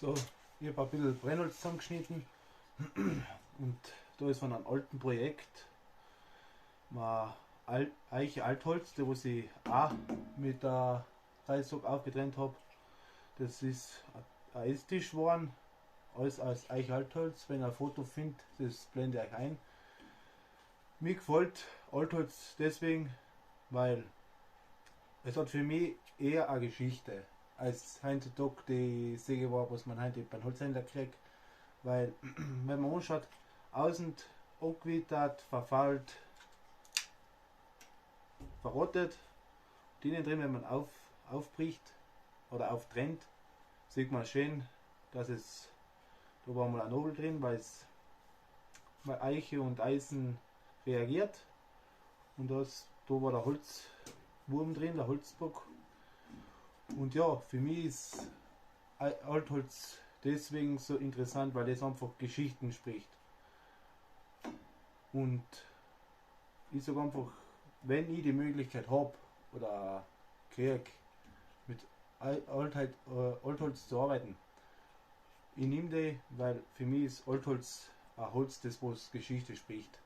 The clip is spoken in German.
So, ich habe ein bisschen Brennholz zusammengeschnitten und da ist von einem alten Projekt mal Eiche Altholz, das was ich auch mit der Reissack aufgetrennt habe. Das ist ein Esstisch geworden, alles aus Eiche Altholz. Wenn ihr ein Foto findet, das blende ich euch ein. Mir gefällt Altholz deswegen, weil es hat für mich eher eine Geschichte als heutzutage die Säge war, was man heute beim Holzhändler kriegt. Weil, wenn man anschaut, außen angewittert, verfault, verrottet, und innen drin, wenn man aufbricht oder auftrennt, sieht man schön, dass es, da war mal ein Nobel drin, weil Eiche und Eisen reagiert, und da war der Holzwurm drin, der Holzbock. Und ja, für mich ist Altholz deswegen so interessant, weil es einfach Geschichten spricht. Und ich sage einfach, wenn ich die Möglichkeit habe oder kriege, mit Altholz zu arbeiten, ich nehme die, weil für mich ist Altholz ein Holz, das was Geschichte spricht.